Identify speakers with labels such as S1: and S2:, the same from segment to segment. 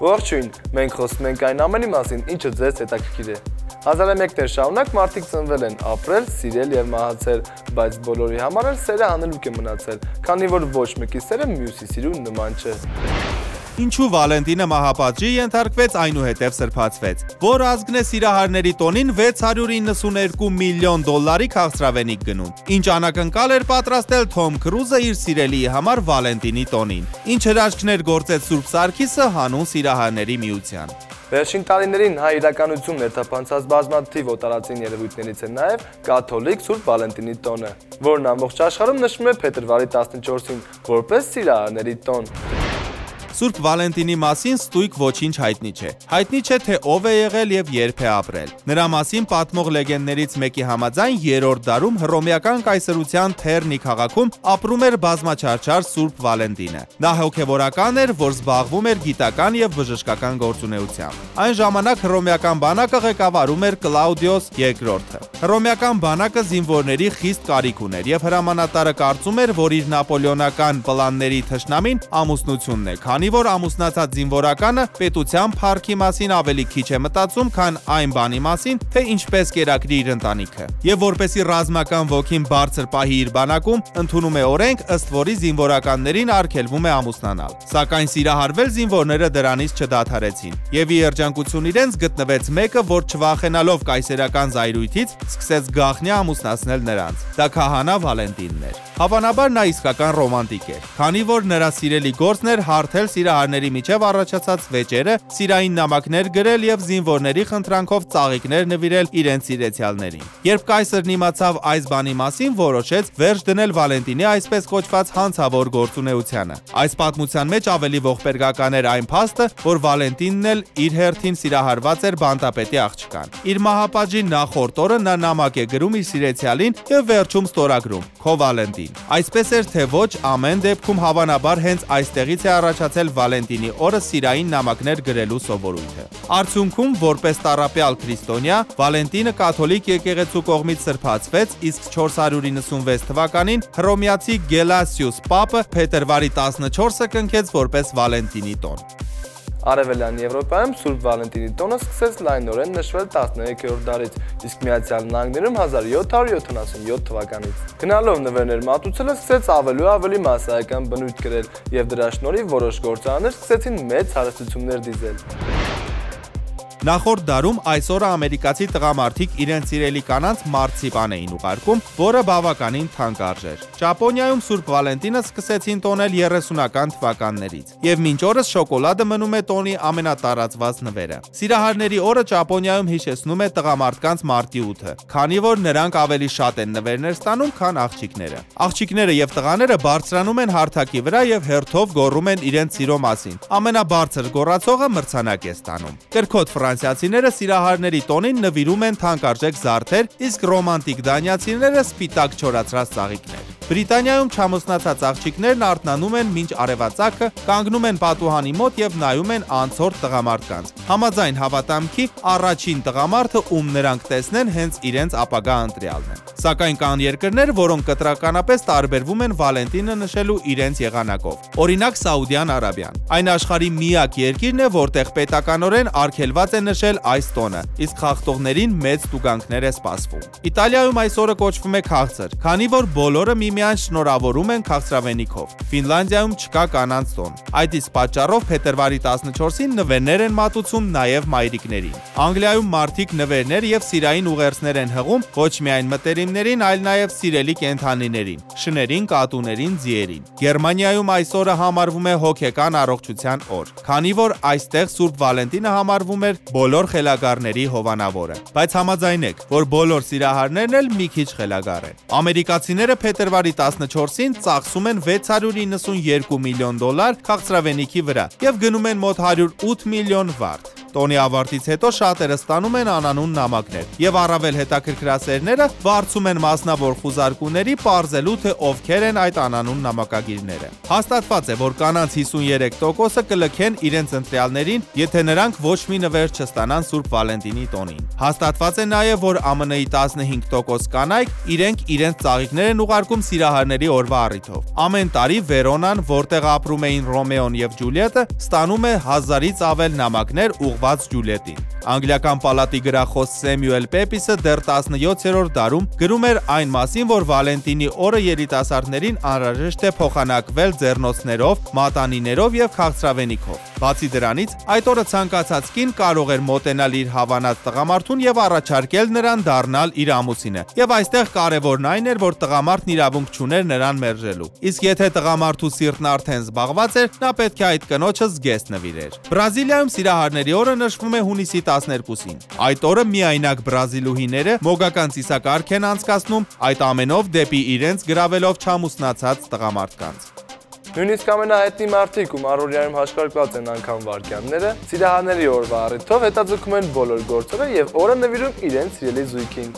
S1: Ողջույն, մենք խոսում ենք այն ամենի մասին, ինչը ձեզ հետաքրքիր է։ 1001-ներ շարունակ մարդիկ ծնվել են, ապրել, սիրել եւ մահացել, բայց բոլորի համար էլ սերը հանելուկ է մնացել, քանի որ ոչ մեկի սերը մյուսի սիրուն նման չէ։
S2: Ինչու Վալենտինը մահապատժի ենթարկվեց, այնուհետև սրբացվեց։ Որ ազգն է սիրահարների տոնին $692 միլիոն քաղցրավենիք գնում։ Ինչ անակնկալ էր պատրաստել Թոմ Քրուզը իր սիրելիի համար Վալենտինի տոնին։ Ինչ հրաշքներ գործեց Սուրբ Սարգիսը հանուն սիրահարների միության։
S1: Վերջին տարիներին հայ իրականություն ներթափանցած բազմաթիվ օտարածին երևույթներից է նաև կաթոլիկ Սուրբ Վալենտինի տոնը, որն ամբողջ աշխարհում նշվում է փետրվարի 14-ին որպես սիրահարների տոն։
S2: Սուրբ Վալենտինի մասին ստույգ ոչինչ հայտնի չէ։ Հայտնի չէ, թե ով է եղել եւ երբ է ապրել։ Նրա մասին պատմող լեգենդներից մեկի համաձայն 3-րդ դարում հռոմեական կայսրության Թեռնի քաղաքում ապրում էր բազմաչարչար Սուրբ Վալենտինը։ Նա հոգևորական էր, որ զբաղվում էր գիտական եւ բժշկական գործունեությամբ։ Այն ժամանակ հռոմեական բանակը ղեկավարում էր Կլաուդիոս II-ը։ Հռոմեական բանակը զինվորների խիստ կարիք ուներ եւ հրամանատարը կարծում էր, որ իր նապոլեոնական պլանների թշնամին ամուսնությունն է, քանի որ ամուսնացած զինվորականը պետության փառքի մասին ավելի քիչ է մտածում, քան այն բանի մասին, թե ինչպես կերակրի իր ընտանիքը։ Եվ որպեսի ռազմական ոգին բարձր պահի իր բանակում, ընդունում է օրենք, ըստ որի զինվորականներին արգելվում է ամուսնանալ։ Սակայն սիրահարվել զինվորները դրանից չդադարեցին։ Եվ ի երջանկություն իրենց գտնվեց մեկը, որ չվախենալով կայսերական զայրույթից, սկսեց գաղտնի ամուսնացնել նրանց։ Դա քահանա Վալենտինն էր։ Հավանաբար նա իսկական ռոմանտիկ էր, քանի որ նրա սիրելի գործն էր հարթել սիրահարների միջև առաջացած վեճերը, սիրային նամակներ գրել եւ զինվորների խնդրանքով ծաղիկներ նվիրել իրենց սիրեցյալներին։ Երբ կայսրն իմացավ այս բանի մասին, որոշեց վերջ դնել Վալենտինի այսպես կոչված հանցավոր գործունեությանը։ Այս պատմության մեջ ավելի ողբերգական էր այն փաստը, որ Վալենտինն էլ իր հերթին սիրահարված էր բանտապետի աղջկան։ Իր մահապատժի նախորդ օրը նա նամակ է գրում իր սիրեցյալին եւ վերջում ստորագրում՝ Քո Վալենտին։ Այսպես էր թե ոչ, ամեն դեպքում հավանաբար հենց այստեղից է առաջացել Վալենտինի օրը սիրային նամակներ գրելու սովորույթը։ Արդյունքում, որպես տառապյալ քրիստոնյա, Վալենտինը կաթոլիկ եկեղեցու կողմից սրբացվեց, իսկ 496 թվականին հռոմեացի Գելասիուս Պապը փետրվարի 14-ը կնքեց որպես Վալենտինի տոն։
S1: Արևելյան Եվրոպայում Սուրբ Վալենտինի տոնը սկսեց լայնորեն նշվել 13-րդ դարից, իսկ Միացյալ Նահանգներում 1777 թվականից։ Գնալով նվերներ մատուցելը սկսեց ավելի մասսայական բնույթ կրել եւ դրա շնորհիվ որոշ գործարաններ սկսեցին մեծ հարստություններ դիզել։
S2: Նախորդ դարում այս օրը ամերիկացի տղամարդիկ իրենց սիրելի կանանց մարցիպան էին ուղարկում, որը բավականին թանկ արժեր։ Ճապոնիայում Սուրբ Վալենտինը սկսեցին տոնել 30-ական թվականներից, եւ մինչ օրս շոկոլադը մնում է տոնի ամենատարածված նվերը։ Սիրահարների օրը Ճապոնիայում հիշեցնում է տղամարդկանց մարտի 8-ը, քանի որ նրանք ավելի շատ են նվերներ ստանում, քան աղջիկները։ Աղջիկները եւ տղաները բարձրանում են հարթակի վրա եւ հերթով գոռում են իրենց սիրո մասին։ Ամենաբարձր գոռացողը մրցանակ է ստանում։ Կրկոտ ֆրանսիացիները սիրահարների տոնին նվիրում են թանկարժեք զարդեր, իսկ ռոմանտիկ դանիացիները սպիտակ չորացրած ծաղիկներ։ Բրիտանիայում չամուսնացած աղջիկներն արթնանում են մինչ արևածագը, կանգնում են պատուհանի մոտ եւ նայում են անցորդ տղամարդկանց։ Համաձայն հավատամքի, առաջին տղամարդը, ում նրանք տեսնեն, հենց իրենց ապագա ընտրյալն է։ Սակայն կան երկրներ, որոնք կտրականապես տարբերվում են Վալենտինը նշելու իրենց եղանակով։ Օրինակ Սաուդյան Արաբիան։ Այն աշխարհի միակ երկիրն է, որտեղ պետականորեն արգելված է նշել այս տոնը, իսկ խախտողներին մեծ տուգանքներ է սպասվում։ Իտալիայում այս օրը կոչվում է քաղցր, քանի որ բոլորը միմյանց շնորհավորում են քաղցրավենիքով։ Ֆինլանդիայում չկա կանանց տոն։ Այդ իսկ պատճառով փետրվարի 14-ին նվերներ են մատուցում նաև մայրիկներին։ Անգլիայում մարդիկ նվերներ եւ սիրային ուղերձներ են հղում ոչ միայն մտերիմներին, այլ նաև սիրելի կենդանիներին, շներին, կատուներին, ձիերին։ Գերմանիայում այս օրը համարվում է հոգեկան առողջության օր, քանի որ այստեղ Սուրբ Վալենտինը համարվում էր բոլոր խելագարների հովանավորը։ Բայց համաձայնեք, որ բոլոր սիրահարներն էլ մի քիչ խելագար են։ Ամերիկացիները փետրվարի 14-ին ծախսում են $692 միլիոն քաղցրավենիքի վրա եւ գնում են մոտ 108 միլիոն վարդ։ Տոնի ավարտից հետո շատերը ստանում են անանուն նամակներ, եւ առավել հետաքրքրասերները վարձում են մասնավոր խուզարկուների պարզելու, թե ովքեր են այդ անանուն նամակագիրները։ Հաստատված է, որ կանանց 53%-ը կլքեն իրենց ընտրյալներին, եթե նրանք ոչ մի նվեր չստանան Սուրբ Վալենտինի տոնին։ Հաստատված է նաեւ, որ ԱՄՆ-ի 15% կանայք իրենք իրենց ծաղիկներ են ուղարկում սիրահարների օրվա առիթով։ Ամեն տարի Վերոնան, որտեղ ապրում էին Ռոմեոն եւ Ջուլիետը, ստանում է 1000-ից ավել նամակներ ուղղված Ջուլիետին։ Անգլիական պալատի գրախոս Սեմյուել Պեպիսը դեռ 17-րդ դարում գրում էր այն մասին, որ Վալենտինի օրը երիտասարդներին անհրաժեշտ է փոխանակվել ձեռնոցներով, մատանիներով եւ քաղցրավենիքով։ Բացի դրանից, այդ օրը ցանկացած կին կարող էր մոտենալ իր հավանած տղամարդուն եւ առաջարկել նրան դառնալ իր ամուսինը։ Եվ այստեղ կարևորն այն էր, որ տղամարդն իրավունք չուներ նրան մերժելու։ Իսկ եթե տղամարդու սիրտն արդեն զբաղված էր, նա պետք է այդ կնոջը զգեստ նվիրեր։ Բրազիլիայում սիրահարների օրը նշվում է հունիսի 12-ին։ Այդ օրը միայնակ բրազիլուհիները մոգական ծիսակարգ են անցկացնում, այդ ամենով դեպի իրենց գրավելով չամուսնացած տղամարդկանց։
S1: Նույնիսկ ամենահայտնի մարդիկ, ում առօրյայում հաշվարկված են անգամ վայրկյանները, սիրահարների օրվա առիթով հետաձգում են բոլոր գործերը եւ օրը նվիրում իրենց սիրելի զույգին։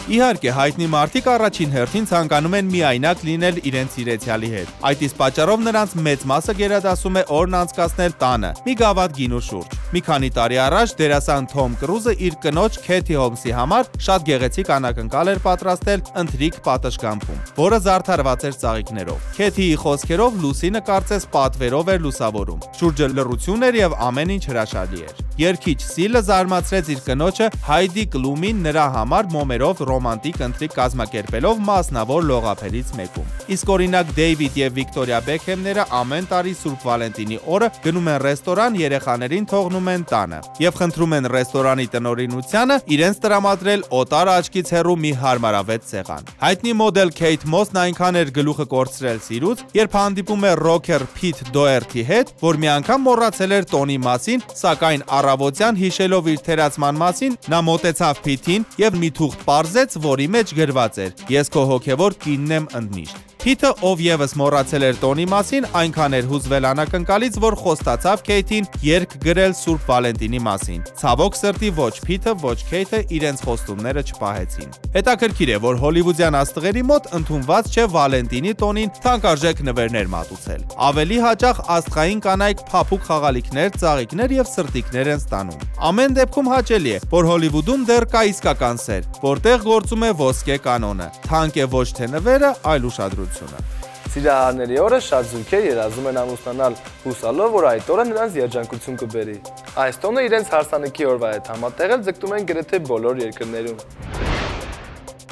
S2: Իհարկե, հայտնի մարդիկ առաջին հերթին ցանկանում են միայնակ լինել իրենց սիրեցյալի հետ։ Այդ իսկ պատճառով նրանց մեծ մասը գերադասում է օրն անցկացնել տանը, մի գավաթ գինու շուրջ։ Մի քանի տարի առաջ դերասան Թոմ Կրուզը իր կնոջ Քեթի Հոմսի համար շատ գեղեցիկ անակնկալ էր պատրաստել ընթրիք պատշգամբում, որը զարդարված էր ծաղիկներով։ Քեթիի խոսքերով Լուսինը կարծես պատվերով էր լուսավորում։ Շուրջը լռություն էր եւ ամեն ինչ հրաշալի էր։ Երգիչ Սիլը զարմացրեց իր կնոջը Հայդի Կլումին նրա համար մոմերով ռոմանտիկ ընթրիք կազմակերպելով մասնավոր լողափերից մեկում։ Իսկ օրինակ Դեյվիդ եւ Վիկտորիա Բեքհեմները ամեն տարի Սուրբ Վալենտինի օրը գնում են ռեստորան, երեխաներին թողնում են տանը եւ խնդրում են ռեստորանի տնօրինությանը իրենց տրամադրել օտար աչքից հեռու մի հարմարավետ սեղան։ Հայտնի մոդել Քեյթ Մոսն այնքան էր գլուխը կորցրել սիրուց, երբ հանդիպում է ռոքեր Փիթ Դոերթի հետ, որ մի անգամ մոռացել էր տոնի մասին, սակայն առավոտյան հիշելով իր թերացման մասին, նա մոտեցավ Փիթին եւ մի թուղթ պարզեց, որի մեջ գրված էր. «Ես քո հոգեվոր կինն եմ ընդմիշտ»։ Փիթը, ով եւս մոռացել էր տոնի մասին, այնքան էր հուզվել անակնկալից, որ խոստացավ Քեյթին երգ գրել Սուրբ Վալենտինի մասին։ Ցավոք սրտի ոչ Փիթը, ոչ Քեյթը իրենց խոստումները չպահեցին։ Հետաքրքիր է, որ հոլիվուդյան աստղերի մոտ ընդունված չէ Վալենտինի տոնին թանկարժեք նվերներ մատուցել։ Ավելի հաճախ աստղային կանայք փափուկ խաղալիքներ, ծաղիկներ եւ սրտիկներ են ստանում։ Ամեն դեպքում հաճելի է, որ Հոլիվուդում դեռ կա իսկական սեր, որտեղ գործում է ոսկե կանոնը։ Թանկ է ոչ թե նվերը, այլ ուշադրությունը։
S1: Սիրահարների օրը շատ զույգեր երազում են ամուսնանալ, հուսալով, որ այդ օրը նրանց երջանկություն կբերի։ Այս տոնը իրենց հարսանիքի օրվա հետ համատեղել ձգտում են գրեթե բոլոր երկրներում։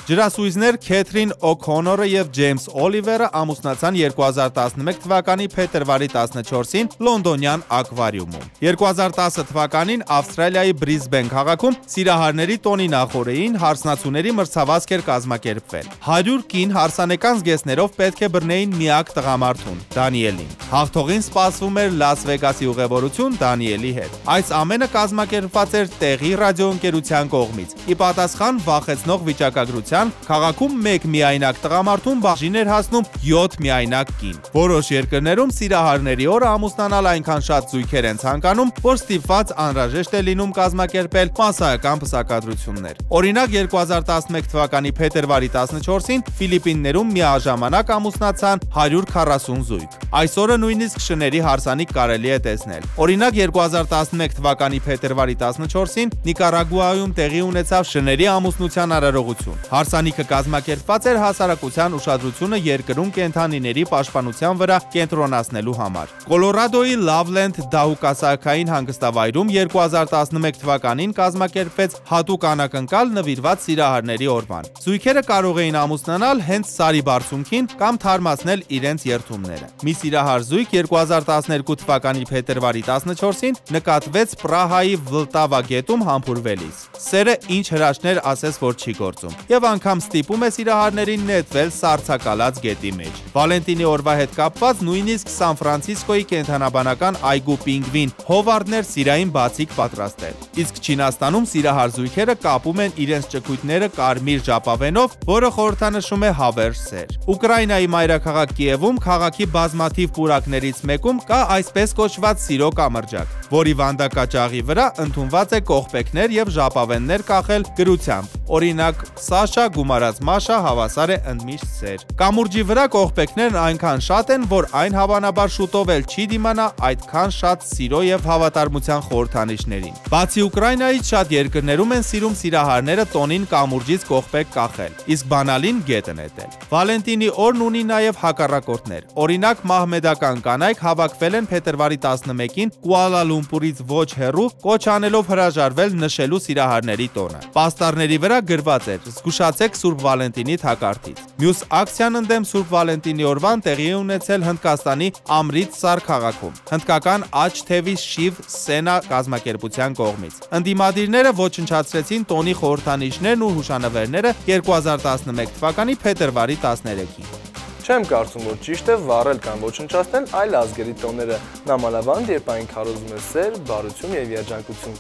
S2: Ջրասույզներ Քեթրին Օ'Քոնորը եւ Ջեյմս Օլիվերը ամուսնացան 2011 թվականի փետրվարի 14-ին լոնդոնյան ակվարիումում։ 2010 թվականին Ավստրալիայի Բրիզբեն քաղաքում սիրահարների տոնի նախօրեին հարսնացուների մրցավազք էր կազմակերպվել։ 100 կին հարսանեկան զգեստներով պետք է բռնեին միակ տղամարդուն՝ Դանիելին։ Հաղթողին սպասվում էր Լաս Վեգասի ուղևորություն Դանիելի հետ։ Այս ամենը կազմակերպված էր տեղի ռադիոընկերության կողմից։ Ի պատասխան վախեցնող վիճակագրության քաղաքում մեկ միայնակ տղամարդուն բաժին էր հասնում 7 միայնակ կին։ Որոշ երկրներում սիրահարների օրը ամուսնանալ այնքան շատ զույգեր են ցանկանում, որ ստիպված անհրաժեշտ է լինում կազմակերպել մասսայական պսակադրություններ։ Օրինակ 2011 թվականի փետրվարի 14-ին Ֆիլիպիններում միաժամանակ ամուսնացան 140 զույգ։ Այսօրը նույնիսկ շների հարսանիք կարելի է տեսնել։ Օրինակ 2011 թվականի փետրվարի 14-ին Նիկարագուայում տեղի ունեցավ շների ամուսնության արարողություն։ Հարսանիքը կազմակերպված էր հասարակության ուշադրությունը երկրում կենդանիների պաշտպանության վրա կենտրոնացնելու համար։ Կոլորադոյի Լավլենդ դահուկասահքային հանգստավայրում 2011 թվականին կազմակերպվեց հատուկ անակնկալ նվիրված սիրահարների օրվան։ Զույգերը կարող էին ամուսնանալ հենց սարի բարձունքին կամ թարմացնել իրենց երթումները։ Մի սիրահար զույգ 2012 թվականի փետրվարի 14-ին նկատվեց Պրահայի Վլտավա գետում համբուրվելիս։ Սերը ինչ հրաշքներ ասես որ չի գործում։ Եվ անգամ ստիպում է սիրահարներին նետվել սառցակալած գետի մեջ։ Վալենտինի օրվա հետ կապված նույնիսկ Սան Ֆրանցիսկոյի կենդանաբանական այգու պինգվին Հովարդներ սիրային բացիկ պատրաստել։ Իսկ Չինաստանում սիրահար զույգերը կապում են իրենց ճկույտները կարմիր ժապավենով, որը խորհրդանշում է հավերժ սեր։ Ուկրաինայի մայրաքաղաք Կիևում քաղաքի բազմաթիվ պուրակներից մեկում կա այսպես կոչված սիրո կամրջակ, որի վանդակաճաղի վրա ընդունված է կողպեքներ եւ ժապավեններ կախել գրությամբ։ Օրինակ, Սաշա գումարած Մաշա հավասար է ընդմիշտ սեր։ Կամուրջի վրա կողպեքներն այնքան շատ են, որ այն հավանաբար շուտով էլ չի դիմանա այդքան շատ սիրո եւ հավատարմության խորհրդանիշներին։ Բացի Ուկրաինայից շատ երկրներում են սիրում սիրահարները տոնին կամուրջից կողպեք կախել, իսկ բանալին գետը նետել։ Վալենտինի օրն ունի նաեւ հակառակորդներ։ Օրինակ, մահմեդական կանայք հավաքվել են փետրվարի 11-ին Կուալա Լումպուրից ոչ հեռու, կոչ անելով հրաժարվել նշելու սիրահարների տոնը։ Պաստառների վրա գրված էր. «Զգուշացեք Սուրբ Վալենտինի թակարդից»։ Մյուս ակցիան ընդդեմ Սուրբ Վալենտինի օրվան տեղի է ունեցել Հնդկաստանի Ամրիտսար քաղաքում, հնդկական աջ թևի Շիվ Սենա կազմակերպության կողմից։ Ընդդիմադիրները ոչնչացրեցին տոնի խորհրդանիշներն ու հուշանվերները 2011 թվականի փետրվարի 13-ին։
S1: Չեմ կարծում, որ ճիշտ է վառել կամ ոչնչացնել այլ ազգերի տոները, նամանավանդ երբ այն քարոզում է սեր, բարություն եւ երջանկություն։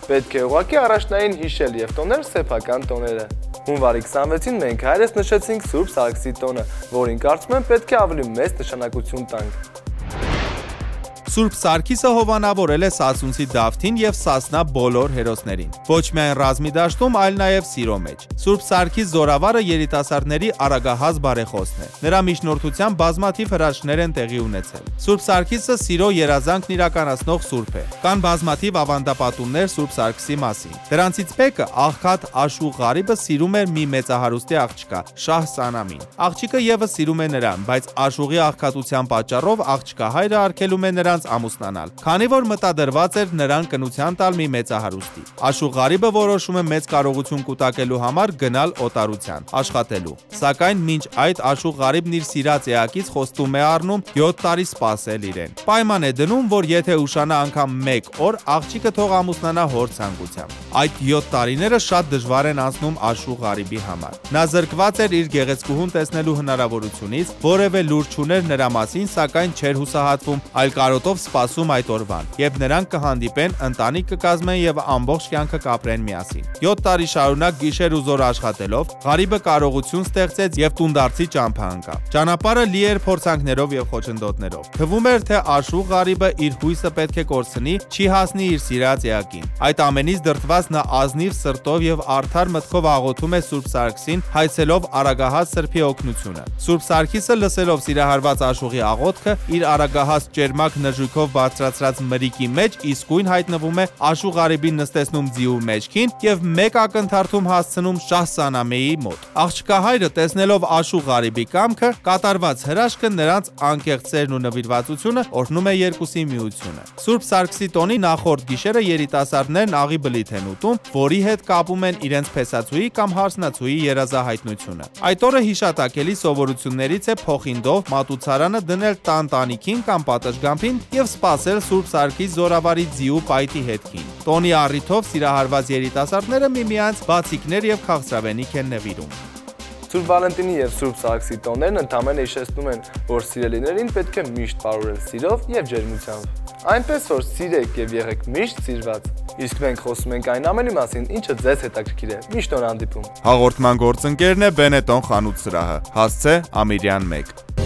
S1: Պետք է ուղղակի առաջնային հիշել եւ տոնել սեփական տոները։ Հունվարի 26-ին մենք հայրս նշեցինք Սուրբ Սարգսի տոնը, որին կարծում եմ պետք է ավելի մեծ նշանակություն տանք։
S2: Սուրբ Սարգիսը հովանավորել է Սասունցի Դավթին եւ Սասնա բոլոր հերոսներին։ Ոչ միայն ռազմի դաշտում, այլ նաեւ սիրո մեջ։ Սուրբ Սարգիս Զորավարը երիտասարդների արագահաս բարեխոսն է։ Նրա միջնորդությամբ բազմաթիվ հրաշքներ են տեղի ունեցել։ Սուրբ Սարգիսը սիրո երազանքն իրականացնող սուրբ է։ Կան բազմաթիվ ավանդապատումներ Սուրբ Սարգսի մասին։ Դրանցից մեկը աղքատ Աշուղ Ղարիբը սիրում էր մի մեծահարուստի աղջկա՝ Շահ Սանամին։ Աղջիկը եւս սիրում է նրան, բայց Աշուղի աղքատության պատճառով աղջկա հայրը արգելում է նրան ամուսնանալ, քանի որ մտադրված էր նրան կնության տալ մի մեծահարուստի։ Աշուղ Ղարիբը որոշում է մեծ կարողություն կուտակելու համար գնալ օտարության, աշխատելու։ Սակայն մինչ այդ Աշուղ Ղարիբն իր սիրած էակից խոստում է առնում 7 տարի սպասել իրեն։ Պայման է դնում, որ եթե ուշանա անգամ 1 օր, աղջիկը թող ամուսնանա հոր ցանկությամբ։ Այդ 7 տարիները շատ դժվար են անցնում Աշուղ Ղարիբի համար։ Նա զրկված էր իր գեղեցկուհուն տեսնելու հնարավորությունից, որևէ լուր չուներ նրա մասին, սակայն չէր հուսահատվում, այլ կարոտով սպասում այդ օրվան, երբ նրանք կհանդիպեն, ընտանիք կկազմեն եւ ամբողջ կյանքը կապրեն միասին։ 7 տարի շարունակ գիշեր ու զոր աշխատելով, Ղարիբը կարողություն ստեղծեց եւ տունդարձի ճամփա ընկավ։ Ճանապարհը լի էր փորձանքներով եւ խոչընդոտներով։ Թվում էր, թե Աշուղ Ղարիբը իր հույսը պետք է կորցնի, չի հասնի իր սիրած էակին։ Այդ ամենից դրդված նա ազնիվ սրտով եւ արդար մտքով աղոթում է Սուրբ Սարգսին, հայցելով արագահաս սրբի օգնությունը։ Սուրբ Սարգիսը լսելով սիրահարված Աշուղի աղոթքը, իր արագահաս ճերմակ նժույգով բարձրացրած մրիկի մեջ իսկույն հայտնվում է Աշուղ Ղարիբին նստեցնում ձիու մեջքին եւ մեկ ակնթարթում հասցնում Շահ Սանամեի մոտ։ Աղջկա հայրը տեսնելով Աշուղ Ղարիբի կամքը, կատարված հրաշքը նրանց անկեղծ սերն ու նվիրվածությունը օրհնում է երկուսի միությունը։ Սուրբ Սարգսի տոնի նախորդ գիշերը երիտասարդներն աղի բլիթ են ուտում, որի հետ կապում են իրենց փեսացուի կամ հարսնացուի երազահայտնությունը։ Այդ օրը հիշատակելի սովորություններից է փոխինդով մատուցարանը դնել տան տանիքին կամ պատշգամբին եւ սպասել Սուրբ Սարգիս Զորավարի ձիու պայթի հետքին։ Տոնի առիթով սիրահարված երիտասարդները միմյանց բացիկներ եւ քաղցրավենիք են նվիրում։
S1: Սուրբ Վալենտինի եւ Սուրբ Սարգսի տոներն ընդհանրապես հիշեցնում են, որ սիրելիներին պետք է միշտ պարուրել սիրով եւ ջերմությամբ։ Այնպես որ սիրեք եւ եղեք միշտ սիրված։ Իսկ մենք խոսում ենք այն ամենի մասին, ինչը ձեզ հետաքրքիր է։ Միշտ նոր հանդիպում։
S2: Հաղորդման գործընկերն է Բենետոն խանութ սրահը։ Հասցե Ամիրյան 1։